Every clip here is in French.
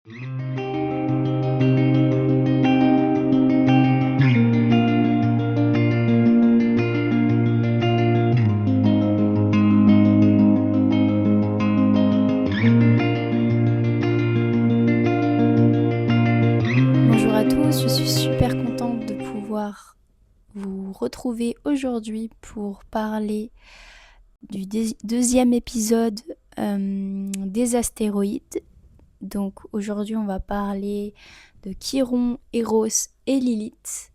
Bonjour à tous, je suis super contente de pouvoir vous retrouver aujourd'hui pour parler du deuxième épisode des astéroïdes. Donc aujourd'hui on va parler de Chiron, Eros et Lilith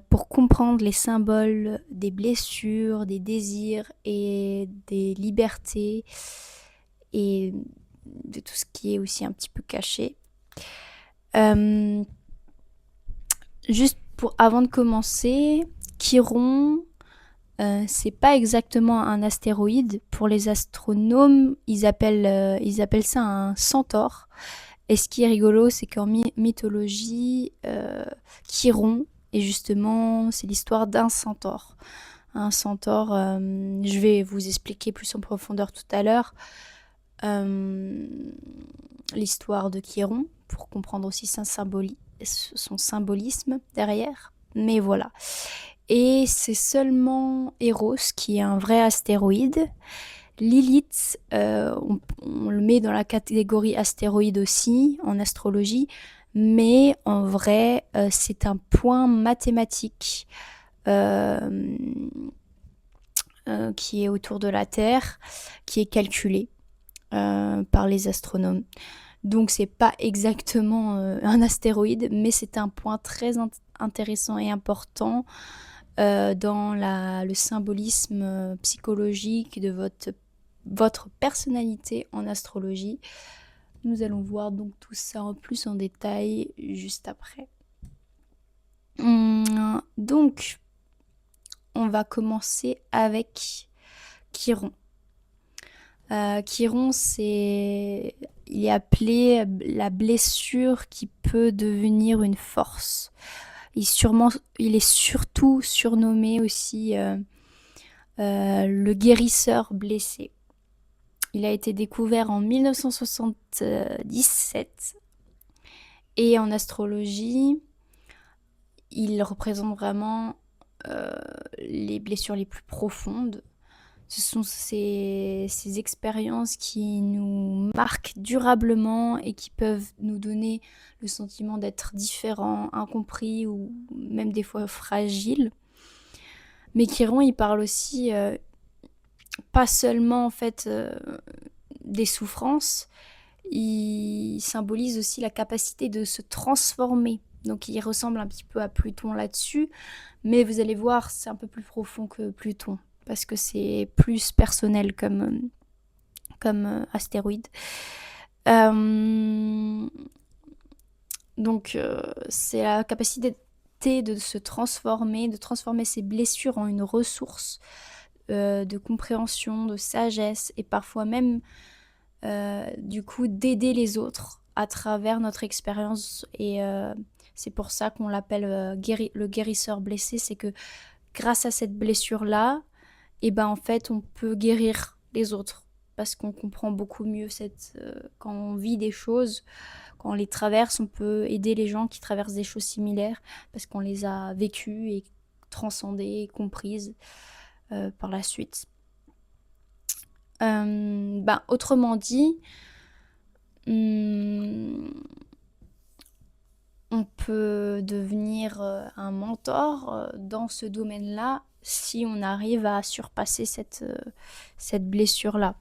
pour comprendre les symboles des blessures, des désirs et des libertés et de tout ce qui est aussi un petit peu caché. Juste avant de commencer, Chiron, c'est pas exactement un astéroïde. Pour les astronomes, ils appellent ça un centaure. Et ce qui est rigolo, c'est qu'en mythologie, Chiron, et justement, c'est l'histoire d'un centaure. Un centaure, je vais vous expliquer plus en profondeur tout à l'heure l'histoire de Chiron, pour comprendre aussi son symbolisme derrière. Mais voilà. Et c'est seulement Eros qui est un vrai astéroïde. Lilith, on le met dans la catégorie astéroïde aussi, en astrologie. Mais en vrai, c'est un point mathématique qui est autour de la Terre, qui est calculé par les astronomes. Donc c'est pas exactement un astéroïde, mais c'est un point très intéressant et important dans le symbolisme psychologique de votre personnalité en astrologie. Nous allons voir donc tout ça en plus en détail juste après. Donc, on va commencer avec Chiron. Chiron, il est appelé la blessure qui peut devenir une force. Il est surtout surnommé aussi le guérisseur blessé. Il a été découvert en 1977 et en astrologie, il représente vraiment les blessures les plus profondes. Ce sont ces expériences qui nous marquent durablement et qui peuvent nous donner le sentiment d'être différents, incompris ou même des fois fragiles. Mais Chiron, il parle aussi pas seulement en fait des souffrances, il symbolise aussi la capacité de se transformer. Donc il ressemble un petit peu à Pluton là-dessus, mais vous allez voir, c'est un peu plus profond que Pluton, parce que c'est plus personnel comme astéroïde. Donc c'est la capacité de se transformer, de transformer ses blessures en une ressource de compréhension, de sagesse, et parfois même du coup d'aider les autres à travers notre expérience. Et c'est pour ça qu'on l'appelle le guérisseur blessé. C'est que grâce à cette blessure-là, et ben en fait on peut guérir les autres, parce qu'on comprend beaucoup mieux quand on vit des choses, quand on les traverse, on peut aider les gens qui traversent des choses similaires, parce qu'on les a vécues et transcendées et comprises par la suite. Autrement dit, on peut devenir un mentor dans ce domaine-là si on arrive à surpasser cette blessure-là.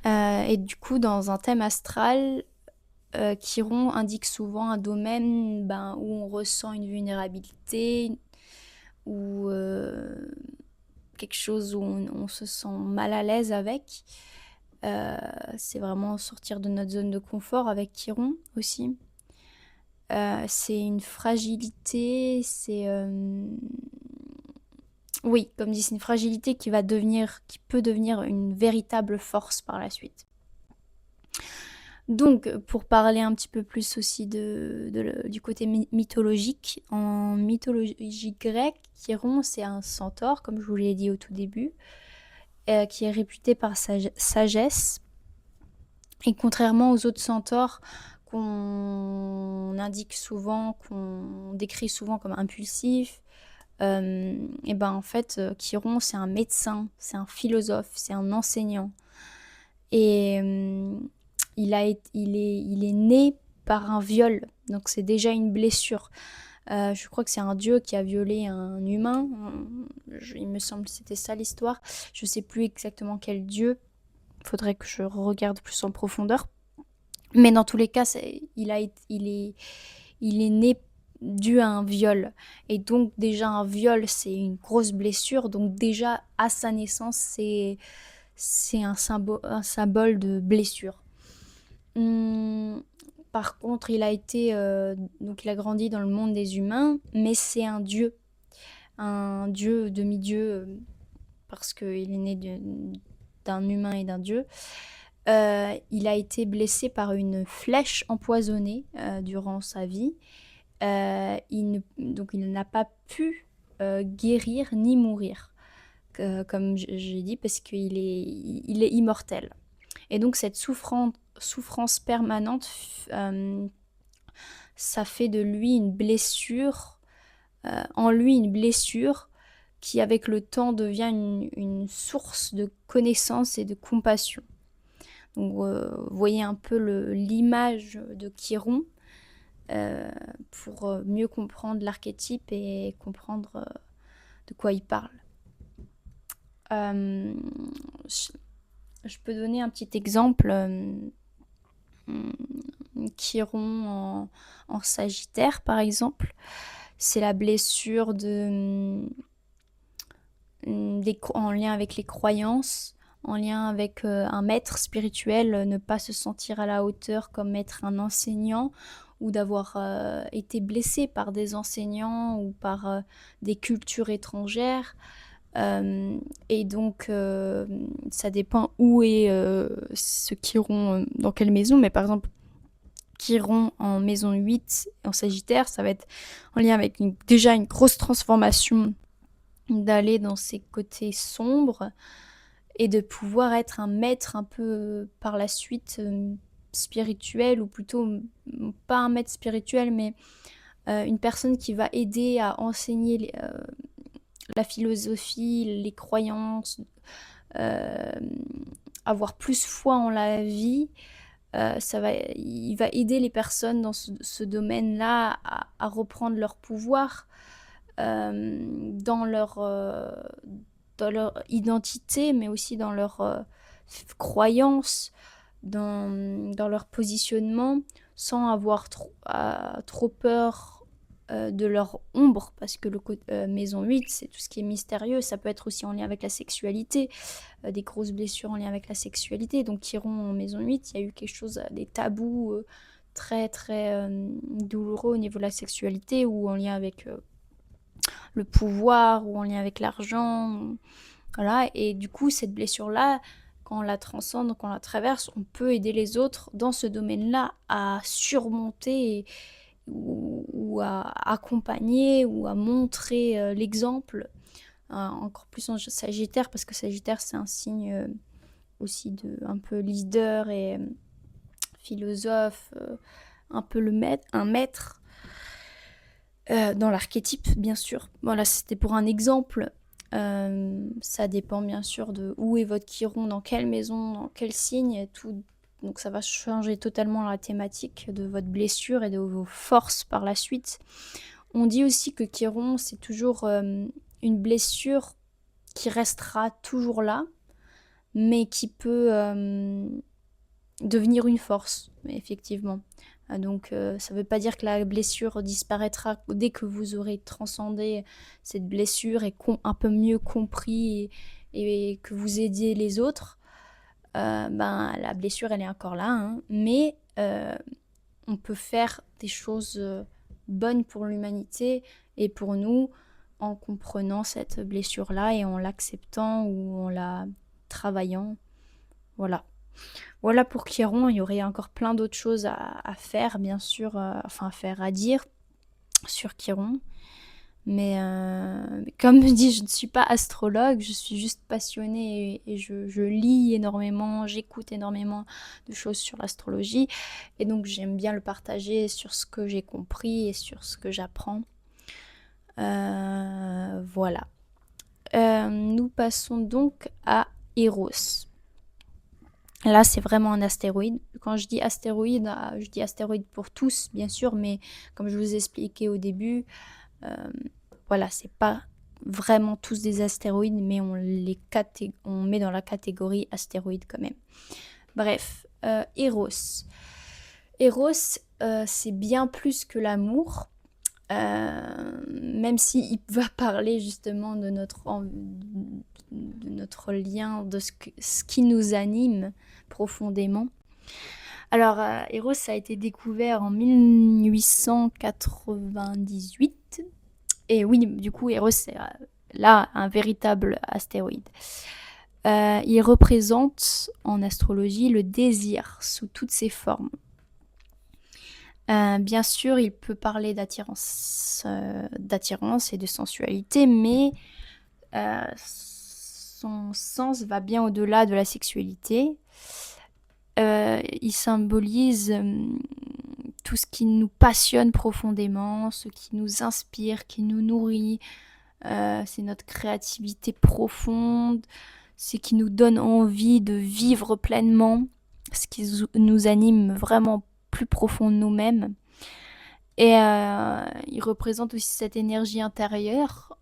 Et du coup, dans un thème astral, Chiron indique souvent un domaine où on ressent une vulnérabilité ou quelque chose où on se sent mal à l'aise avec. C'est vraiment sortir de notre zone de confort avec Chiron aussi. C'est une fragilité, oui, comme dit, c'est une fragilité qui peut devenir une véritable force par la suite. Donc, pour parler un petit peu plus aussi du côté mythologique, en mythologie grecque, Chiron, c'est un centaure, comme je vous l'ai dit au tout début, qui est réputé par sa sagesse. Et contrairement aux autres centaures qu'on indique souvent, qu'on décrit souvent comme impulsifs, et ben en fait, Chiron, c'est un médecin, c'est un philosophe, c'est un enseignant. Et il est né par un viol, donc c'est déjà une blessure. Je crois que c'est un dieu qui a violé un humain. Il me semble que c'était ça l'histoire. Je sais plus exactement quel dieu. Faudrait que je regarde plus en profondeur. Mais dans tous les cas, il est né dû à un viol. Et donc déjà un viol, c'est une grosse blessure. Donc déjà à sa naissance, c'est un symbole de blessure. Hum, Par contre, donc il a grandi dans le monde des humains, mais c'est un dieu, demi-dieu, parce qu'il est né d'un humain et d'un dieu. Il a été blessé par une flèche empoisonnée durant sa vie. Donc il n'a pas pu guérir ni mourir, comme j'ai dit, parce qu'il est immortel. Et donc cette souffrance permanente, ça fait de lui une blessure, en lui une blessure qui avec le temps devient une source de connaissance et de compassion. Donc vous voyez un peu l'image de Chiron pour mieux comprendre l'archétype et comprendre de quoi il parle. Je peux donner un petit exemple. Chiron en Sagittaire, par exemple, c'est la blessure en lien avec les croyances, en lien avec un maître spirituel, ne pas se sentir à la hauteur comme être un enseignant, ou d'avoir été blessé par des enseignants ou par des cultures étrangères. Et donc, ça dépend où est ce Chiron, dans quelle maison, mais par exemple, Chiron en maison 8 en Sagittaire, ça va être en lien avec déjà une grosse transformation, d'aller dans ses côtés sombres et de pouvoir être un maître un peu par la suite spirituel, ou plutôt pas un maître spirituel, mais une personne qui va aider à enseigner la philosophie, les croyances, avoir plus foi en la vie. Il va aider les personnes dans ce domaine-là à reprendre leur pouvoir dans leur identité, mais aussi dans leur croyances, dans leur positionnement, sans avoir trop peur de leur ombre, parce que maison 8, c'est tout ce qui est mystérieux. Ça peut être aussi en lien avec la sexualité, des grosses blessures en lien avec la sexualité. Donc Chiron en maison 8, il y a eu quelque chose, des tabous très très douloureux au niveau de la sexualité, ou en lien avec le pouvoir, ou en lien avec l'argent. Voilà. Et du coup, cette blessure-là, quand on la transcende, quand on la traverse, on peut aider les autres dans ce domaine-là à surmonter ou à accompagner ou à montrer l'exemple, encore plus en Sagittaire, parce que Sagittaire, c'est un signe aussi de un peu leader et philosophe, un peu un maître dans l'archétype, bien sûr. Voilà, c'était pour un exemple. Ça dépend bien sûr de où est votre Chiron, dans quelle maison, dans quel signe, tout. Donc ça va changer totalement la thématique de votre blessure et de vos forces par la suite. On dit aussi que Chiron, c'est toujours une blessure qui restera toujours là, mais qui peut devenir une force, effectivement. Donc ça ne veut pas dire que la blessure disparaîtra dès que vous aurez transcendé cette blessure et un peu mieux compris et que vous aidiez les autres. La blessure, elle est encore là, hein, mais on peut faire des choses bonnes pour l'humanité et pour nous en comprenant cette blessure-là et en l'acceptant ou en la travaillant. Voilà. Voilà pour Chiron. Il y aurait encore plein d'autres choses à faire, bien sûr, à dire sur Chiron. Mais comme je dis, je ne suis pas astrologue, je suis juste passionnée et je lis énormément, j'écoute énormément de choses sur l'astrologie. Et donc j'aime bien le partager sur ce que j'ai compris et sur ce que j'apprends. Voilà. Nous passons donc à Eros. Là, c'est vraiment un astéroïde. Quand je dis astéroïde, je dis astéroïde pour tous, bien sûr, mais comme je vous ai expliqué au début, voilà, c'est pas vraiment tous des astéroïdes, mais on met dans la catégorie astéroïde quand même. Bref, Eros. Eros, c'est bien plus que l'amour. Même s'il va parler justement de notre lien, de ce qui nous anime profondément. Alors, Eros a été découvert en 1898. Et oui, du coup, Eros, c'est là un véritable astéroïde. Il représente en astrologie le désir sous toutes ses formes. Bien sûr, il peut parler d'attirance et de sensualité, mais son sens va bien au-delà de la sexualité. Il symbolise tout ce qui nous passionne profondément, ce qui nous inspire, qui nous nourrit. C'est notre créativité profonde, ce qui nous donne envie de vivre pleinement, ce qui nous anime vraiment plus profond de nous-mêmes. Et il représente aussi cette énergie intérieure.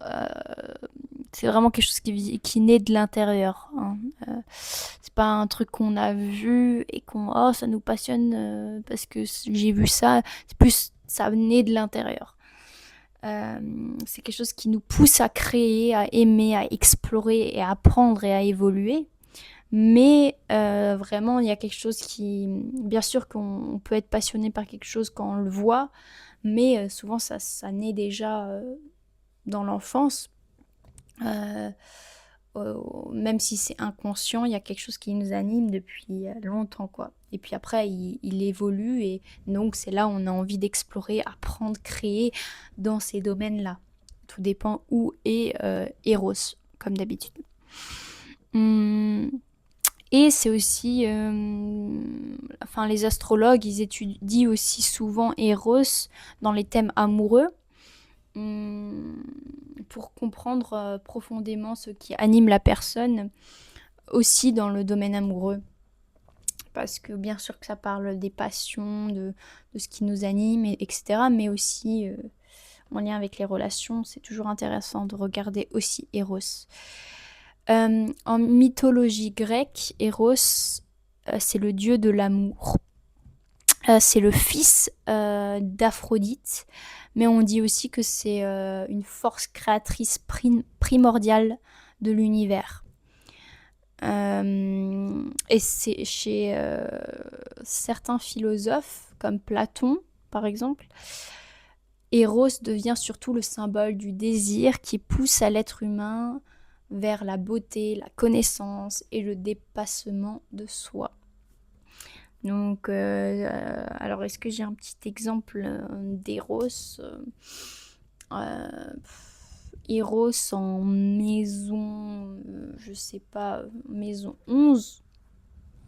C'est vraiment quelque chose qui naît de l'intérieur. Hein. C'est pas un truc qu'on a vu et ça nous passionne parce que j'ai vu ça. C'est plus ça naît de l'intérieur. C'est quelque chose qui nous pousse à créer, à aimer, à explorer et à apprendre et à évoluer. Mais vraiment, il y a quelque chose qui... Bien sûr qu'on peut être passionné par quelque chose quand on le voit, mais souvent ça naît déjà dans l'enfance. Même si c'est inconscient, il y a quelque chose qui nous anime depuis longtemps, quoi. Et puis après, il évolue et donc c'est là où on a envie d'explorer, apprendre, créer dans ces domaines-là. Tout dépend où est Eros, comme d'habitude. Et c'est aussi... les astrologues, ils étudient aussi souvent Eros dans les thèmes amoureux pour comprendre profondément ce qui anime la personne, aussi dans le domaine amoureux. Parce que bien sûr que ça parle des passions, de ce qui nous anime, etc. Mais aussi en lien avec les relations, c'est toujours intéressant de regarder aussi Eros. En mythologie grecque, Eros, c'est le dieu de l'amour. C'est le fils d'Aphrodite, mais on dit aussi que c'est une force créatrice primordiale de l'univers. Et c'est chez certains philosophes, comme Platon par exemple, Eros devient surtout le symbole du désir qui pousse à l'être humain vers la beauté, la connaissance et le dépassement de soi. Donc, alors est-ce que j'ai un petit exemple d'Eros Eros en maison, je sais pas, maison 11.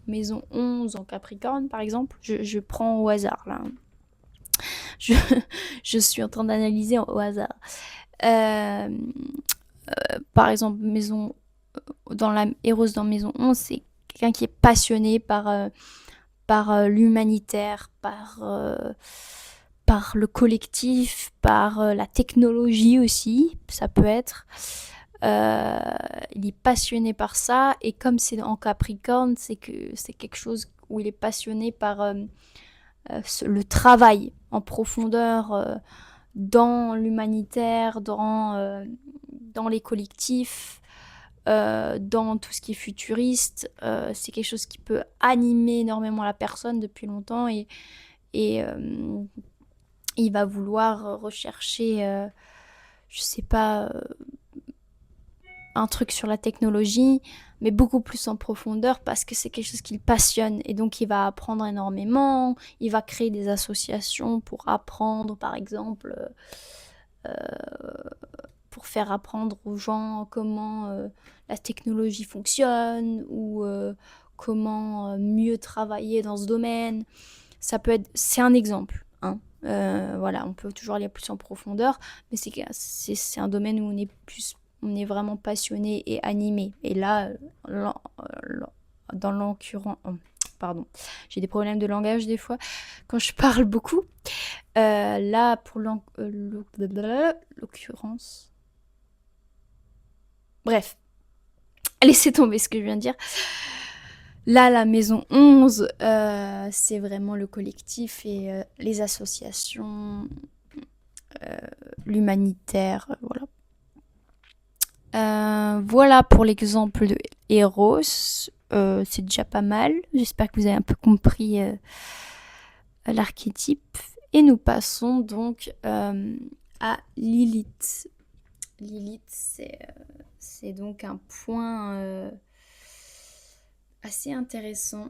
Maison 11 en Capricorne, par exemple. Je prends au hasard, là. Je suis en train d'analyser au hasard. Par exemple, Eros dans maison 11, c'est quelqu'un qui est passionné par l'humanitaire, par le collectif, par la technologie aussi, ça peut être. Il est passionné par ça, et comme c'est en Capricorne, c'est quelque chose où il est passionné par le travail en profondeur dans l'humanitaire, dans les collectifs, dans tout ce qui est futuriste. C'est quelque chose qui peut animer énormément la personne depuis longtemps, et il va vouloir rechercher, je sais pas, un truc sur la technologie, mais beaucoup plus en profondeur parce que c'est quelque chose qui le passionne, et donc il va apprendre énormément, il va créer des associations pour apprendre, par exemple, pour faire apprendre aux gens comment la technologie fonctionne ou comment mieux travailler dans ce domaine. C'est un exemple, hein. Voilà, on peut toujours aller plus en profondeur, mais c'est un domaine où on est vraiment passionné et animé. Et là, dans l'occurrence, pardon, j'ai des problèmes de langage des fois quand je parle beaucoup. Là, pour l'occurrence, bref, laissez tomber ce que je viens de dire. Là, la maison 11, c'est vraiment le collectif et les associations, l'humanitaire, voilà. Voilà pour l'exemple de Eros. C'est déjà pas mal. J'espère que vous avez un peu compris l'archétype. Et nous passons donc à Lilith. Lilith, c'est donc un point assez intéressant.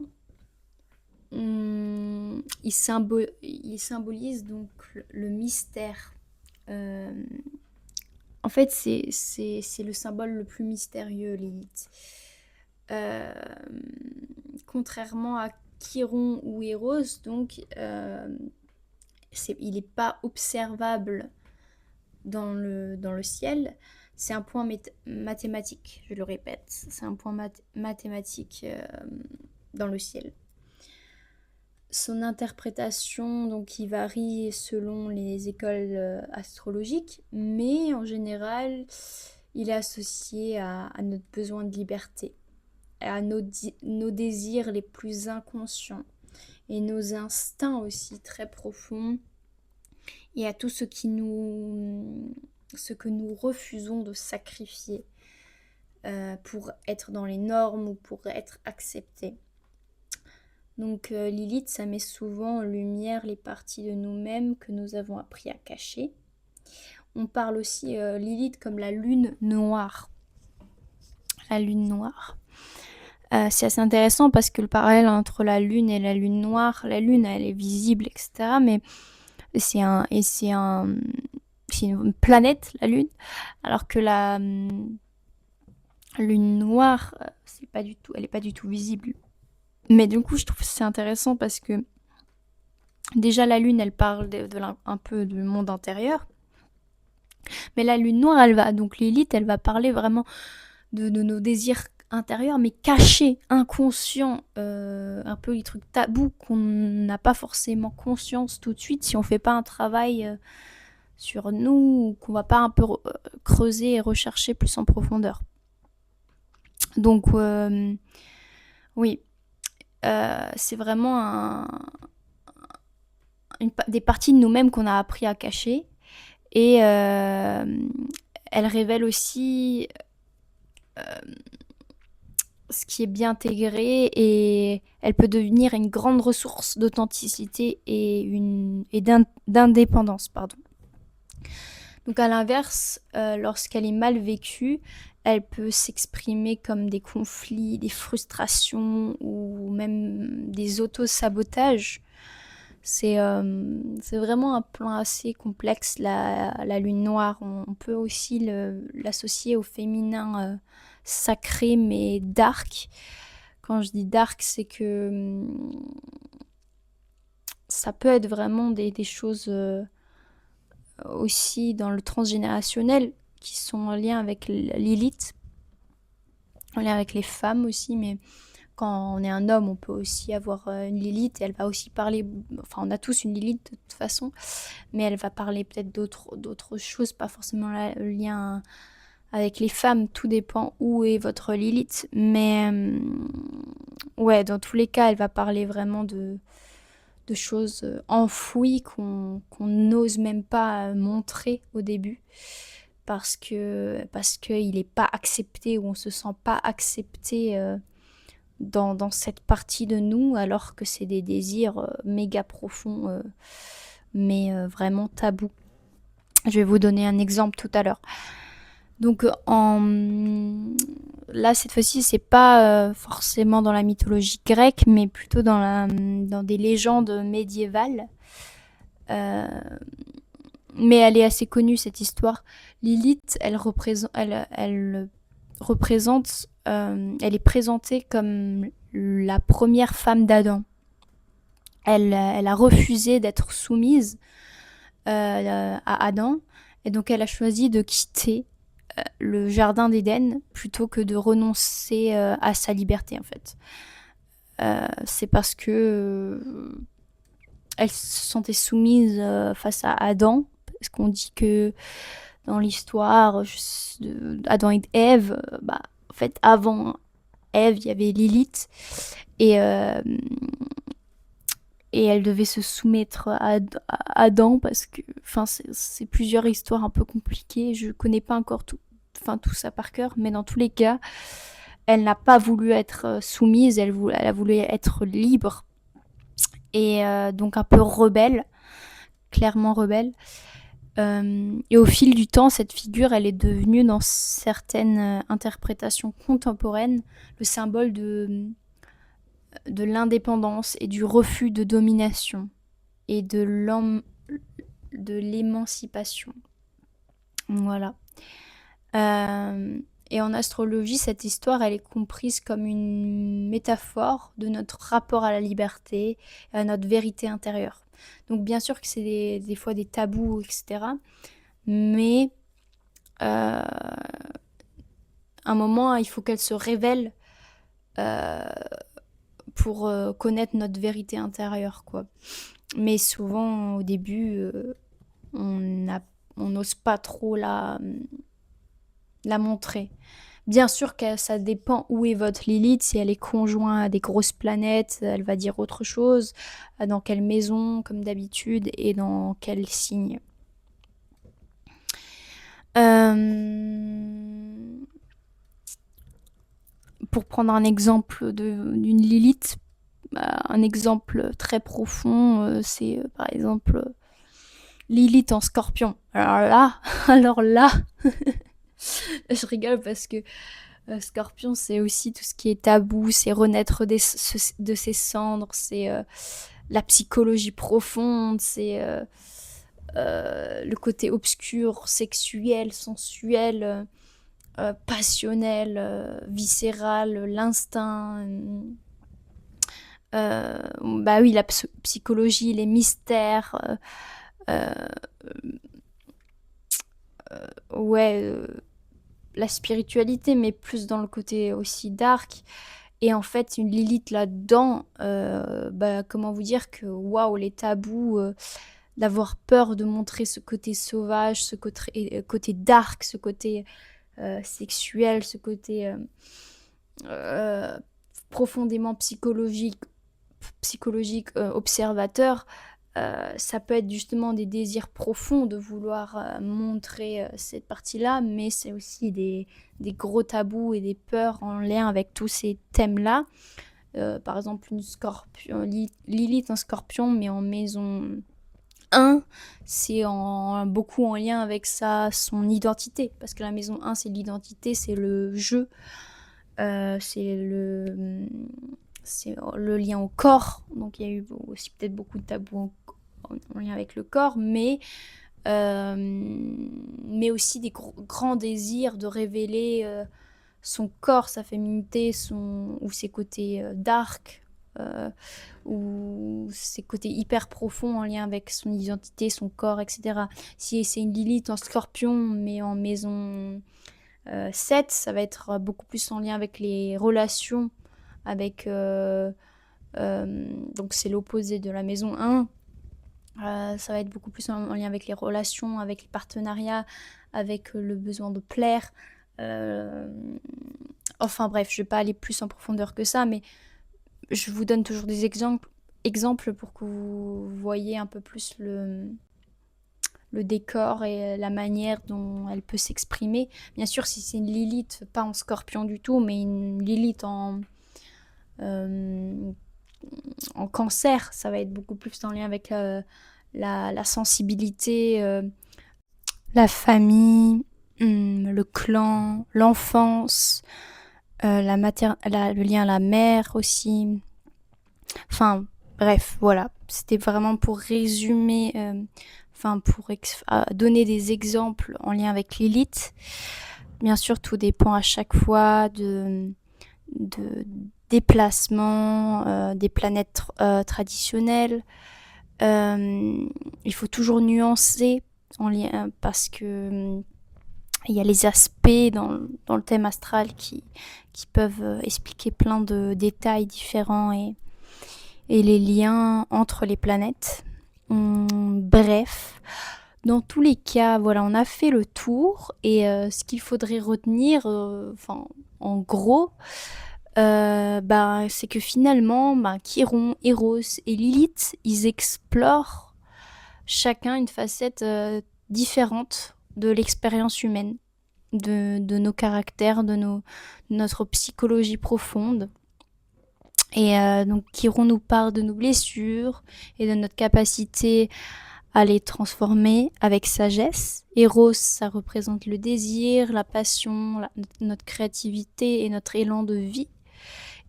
Il symbolise donc le mystère. En fait, c'est le symbole le plus mystérieux, Lilith. Contrairement à Chiron ou Eros, donc il n'est pas observable dans le ciel. C'est un point mathématique, je le répète. C'est un point mathématique dans le ciel. Son interprétation, donc, il varie selon les écoles astrologiques, mais en général, il est associé à notre besoin de liberté, à nos désirs les plus inconscients et nos instincts aussi très profonds, et à tout ce que nous refusons de sacrifier pour être dans les normes ou pour être accepté. Donc Lilith, ça met souvent en lumière les parties de nous-mêmes que nous avons appris à cacher. On parle aussi Lilith comme la lune noire. La lune noire. C'est assez intéressant parce que le parallèle entre la lune et la lune noire, la lune elle est visible, etc. Mais c'est une planète, la lune, alors que la lune noire, elle est pas du tout visible. Mais du coup, je trouve que c'est intéressant parce que déjà la lune, elle parle un peu du monde intérieur. Mais la lune noire, donc Lilith, elle va parler vraiment de nos désirs intérieurs, mais cachés, inconscients, un peu les trucs tabous qu'on n'a pas forcément conscience tout de suite si on fait pas un travail sur nous, ou qu'on va pas un peu creuser et rechercher plus en profondeur. Donc oui, c'est vraiment des parties de nous-mêmes qu'on a appris à cacher. Et elle révèle aussi ce qui est bien intégré, et elle peut devenir une grande ressource d'authenticité et d'indépendance. Donc à l'inverse, lorsqu'elle est mal vécue, elle peut s'exprimer comme des conflits, des frustrations ou même des auto-sabotages. C'est vraiment un plan assez complexe, la lune noire. On peut aussi l'associer au féminin sacré mais dark. Quand je dis dark, c'est que ça peut être vraiment des choses aussi dans le transgénérationnel qui sont en lien avec Lilith, en lien avec les femmes aussi, mais quand on est un homme, on peut aussi avoir une Lilith, et elle va aussi parler, enfin on a tous une Lilith de toute façon, mais elle va parler peut-être d'autres choses, pas forcément le lien avec les femmes, tout dépend où est votre Lilith, mais ouais, dans tous les cas, elle va parler vraiment de choses enfouies qu'on n'ose même pas montrer au début, parce qu'il n'est pas accepté, ou on se sent pas accepté dans cette partie de nous, alors que c'est des désirs méga profonds, mais vraiment tabous. Je vais vous donner un exemple tout à l'heure. Donc là, cette fois-ci, c'est pas forcément dans la mythologie grecque, mais plutôt dans des légendes médiévales. mais elle est assez connue cette histoire. Lilith, elle représente, elle est présentée comme la première femme d'Adam. Elle a refusé d'être soumise à Adam, et donc elle a choisi de quitter le jardin d'Éden plutôt que de renoncer à sa liberté en fait. C'est parce que elle se sentait soumise face à Adam, parce qu'on dit que dans l'histoire d'Adam et d'Ève, en fait avant Ève il y avait Lilith, et elle devait se soumettre à Adam, parce que c'est plusieurs histoires un peu compliquées, je connais pas encore tout ça par cœur, mais dans tous les cas elle n'a pas voulu être soumise, elle a voulu être libre, et donc un peu rebelle, clairement rebelle. Et au fil du temps, cette figure, elle est devenue dans certaines interprétations contemporaines le symbole de l'indépendance et du refus de domination et de l'émancipation. Voilà. Et en astrologie, cette histoire, elle est comprise comme une métaphore de notre rapport à la liberté, à notre vérité intérieure. Donc bien sûr que c'est des fois des tabous, etc. Mais à un moment, il faut qu'elle se révèle pour connaître notre vérité intérieure, quoi. Mais souvent, au début, on n'ose pas trop la montrer. Bien sûr que ça dépend où est votre Lilith. Si elle est conjointe à des grosses planètes, elle va dire autre chose. Dans quelle maison, comme d'habitude, et dans quel signe. Pour prendre un exemple d'une Lilith, un exemple très profond, c'est par exemple Lilith en Scorpion. Alors là, je rigole parce que Scorpion, c'est aussi tout ce qui est tabou, c'est renaître de ses cendres, c'est la psychologie profonde, c'est le côté obscur, sexuel, sensuel, passionnel, viscéral, l'instinct. Bah oui, la psychologie, les mystères. Ouais, la spiritualité, mais plus dans le côté aussi dark. Et en fait, une Lilith là-dedans, comment vous dire que waouh, les tabous, d'avoir peur de montrer ce côté sauvage, ce côté dark, ce côté sexuel, ce côté profondément psychologique, observateur. Ça peut être justement des désirs profonds de vouloir montrer cette partie-là, mais c'est aussi des gros tabous et des peurs en lien avec tous ces thèmes-là. Par exemple, une scorpion, Lilith en scorpion, mais en maison 1, c'est beaucoup en lien avec son identité. Parce que la maison 1, c'est l'identité, c'est le jeu, c'est le lien au corps. Donc il y a eu aussi peut-être beaucoup de tabous en lien avec le corps, mais aussi des grands désirs de révéler son corps, sa féminité, ou ses côtés dark, ou ses côtés hyper profonds en lien avec son identité, son corps, etc. Si c'est une Lilith en Scorpion, mais en maison 7, ça va être beaucoup plus en lien avec les relations, avec donc c'est l'opposé de la maison 1. Ça va être beaucoup plus en lien avec les relations, avec les partenariats, avec le besoin de plaire. Enfin bref, je ne vais pas aller plus en profondeur que ça, mais je vous donne toujours des exemples pour que vous voyez un peu plus le décor et la manière dont elle peut s'exprimer. Bien sûr, si c'est une Lilith, pas en Scorpion du tout, mais une Lilith en Cancer, ça va être beaucoup plus en lien avec la sensibilité, la famille, le clan, l'enfance, le lien à la mère aussi. Enfin, Bref, voilà, c'était vraiment pour résumer, enfin pour donner des exemples en lien avec Lilith. Bien sûr, tout dépend à chaque fois de déplacement des planètes traditionnelles. Il faut toujours nuancer en lien, parce que il y a les aspects dans le thème astral qui peuvent expliquer plein de détails différents et les liens entre les planètes. Bref, dans tous les cas, voilà, on a fait le tour et ce qu'il faudrait retenir, en gros, c'est que finalement, Chiron, Eros et Lilith, ils explorent chacun une facette différente de l'expérience humaine, de nos caractères, de notre psychologie profonde. Et donc Chiron nous parle de nos blessures et de notre capacité à les transformer avec sagesse. Eros, ça représente le désir, la passion, notre créativité et notre élan de vie.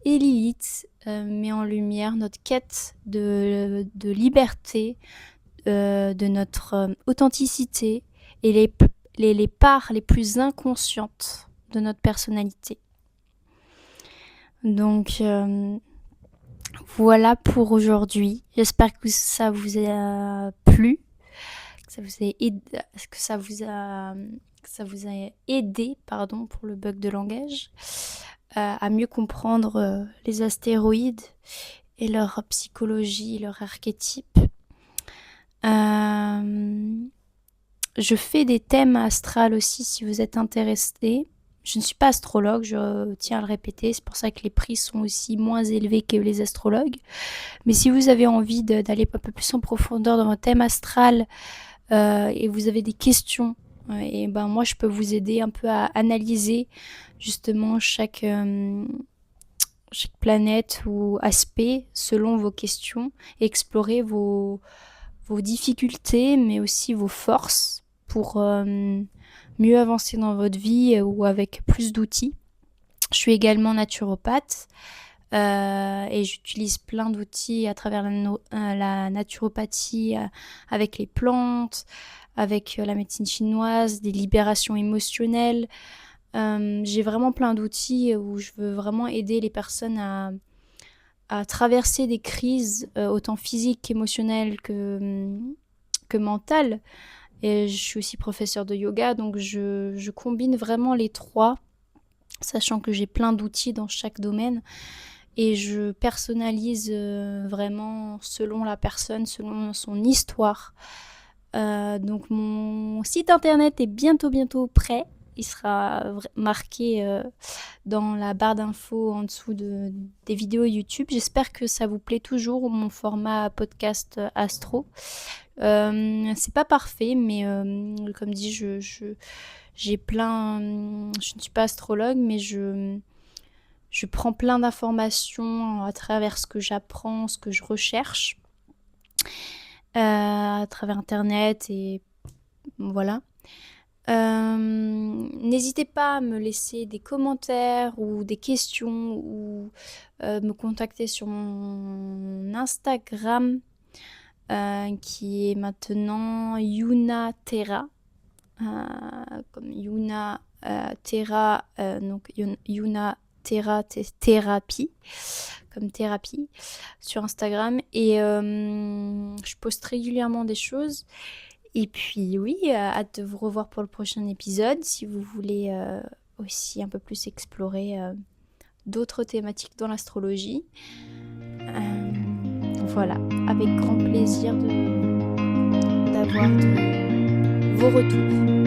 Et Lilith met en lumière notre quête de liberté, de notre authenticité et les parts les plus inconscientes de notre personnalité. Donc voilà pour aujourd'hui. J'espère que ça vous a plu, que ça vous a aidé, pardon, pour le bug de langage, à mieux comprendre les astéroïdes et leur psychologie, leur archétype. Je fais des thèmes astrales aussi si vous êtes intéressés. Je ne suis pas astrologue, je tiens à le répéter, c'est pour ça que les prix sont aussi moins élevés que les astrologues. Mais si vous avez envie d'aller un peu plus en profondeur dans votre thème astral et vous avez des questions, et moi je peux vous aider un peu à analyser justement chaque planète ou aspect selon vos questions et explorer vos difficultés mais aussi vos forces pour mieux avancer dans votre vie ou avec plus d'outils. Je suis également naturopathe et j'utilise plein d'outils à travers la naturopathie, avec les plantes, avec la médecine chinoise, des libérations émotionnelles. J'ai vraiment plein d'outils où je veux vraiment aider les personnes à traverser des crises autant physiques qu'émotionnelles que mentales. Et je suis aussi professeure de yoga, donc je combine vraiment les trois, sachant que j'ai plein d'outils dans chaque domaine. Et je personnalise vraiment selon la personne, selon son histoire. Donc mon site internet est bientôt prêt. Il sera marqué dans la barre d'infos en dessous des vidéos YouTube. J'espère que ça vous plaît toujours, mon format podcast astro. C'est pas parfait, mais comme dit, j'ai plein. Je ne suis pas astrologue, mais je prends plein d'informations à travers ce que j'apprends, ce que je recherche, à travers Internet et voilà. N'hésitez pas à me laisser des commentaires ou des questions ou me contacter sur mon Instagram qui est maintenant Yuna Terra, comme Yuna Terra, donc Yuna Terra thérapie, comme thérapie sur Instagram, et je poste régulièrement des choses. Et puis oui, hâte de vous revoir pour le prochain épisode si vous voulez aussi un peu plus explorer d'autres thématiques dans l'astrologie. Voilà, avec grand plaisir d'avoir vos retours.